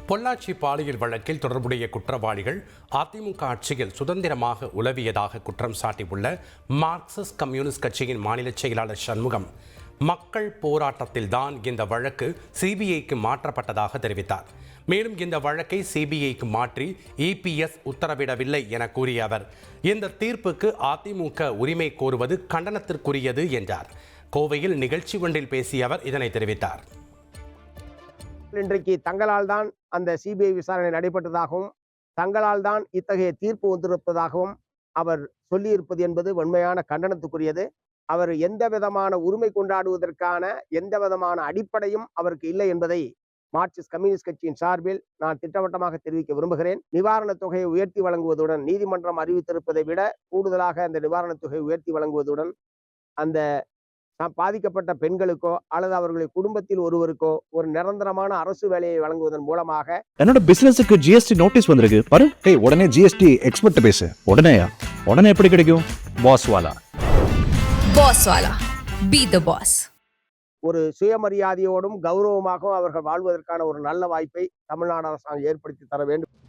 பொள்ளாச்சி பாலியல் வழக்கில் தொடர்புடைய குற்றவாளிகள் அதிமுக ஆட்சியில் சுதந்திரமாக உலவியதாக குற்றம் சாட்டியுள்ள மார்க்சிஸ்ட் கம்யூனிஸ்ட் கட்சியின் மாநில செயலாளர் சண்முகம், மக்கள் போராட்டத்தில்தான் இந்த வழக்கு சிபிஐக்கு மாற்றப்பட்டதாக தெரிவித்தார். மேலும் இந்த வழக்கை சிபிஐக்கு மாற்றி இபிஎஸ் உத்தரவிடவில்லை என கூறிய அவர், இந்த தீர்ப்புக்கு அதிமுக உரிமை கோருவது கண்டனத்திற்குரியது என்றார். கோவையில் நிகழ்ச்சி ஒன்றில் பேசிய அவர் இதனை தெரிவித்தார். இன்றைக்கு தங்களால் தான் அந்த சிபிஐ விசாரணை நடைபெற்றதாகவும் தங்களால் தான் இத்தகைய தீர்ப்பு வந்திருப்பதாகவும் அவர் சொல்லியிருப்பது என்பது உண்மையான கண்டனத்துக்குரியது. அவர் எந்த விதமான உரிமை கொண்டாடுவதற்கான எந்த விதமான அடிப்படையும் அவருக்கு இல்லை என்பதை மார்க்சிஸ்ட் கம்யூனிஸ்ட் கட்சியின் சார்பில் நான் திட்டவட்டமாக தெரிவிக்க விரும்புகிறேன். நிவாரணத் தொகையை உயர்த்தி வழங்குவதுடன் நீதிமன்றம் அறிவித்திருப்பதை விட கூடுதலாக அந்த நிவாரணத் தொகையை உயர்த்தி வழங்குவதுடன் அந்த பாதிக்கப்பட்ட பெண்களுக்கோ அல்லது அவர்களுடைய குடும்பத்தில் ஒருவருக்கோ ஒரு நிரந்தரமான அரசு வேலையை வழங்குவதன் மூலமாக என்னோட பிசினஸுக்கு ஜிஎஸ்டி நோட்டீஸ் வந்திருக்கு பாரு. டேய், உடனே ஜிஎஸ்டி எக்ஸ்பர்ட் பேசு. உடனே எப்படி கிடைக்கும்? பாஸ் வாலா பி தி பாஸ். ஒரு சுயமரியாதையோடும் கௌரவமாகவும் அவர்கள் வாழ்வதற்கான ஒரு நல்ல வாய்ப்பை தமிழ்நாடு அரசாங்கம் ஏற்படுத்தி தர வேண்டும்.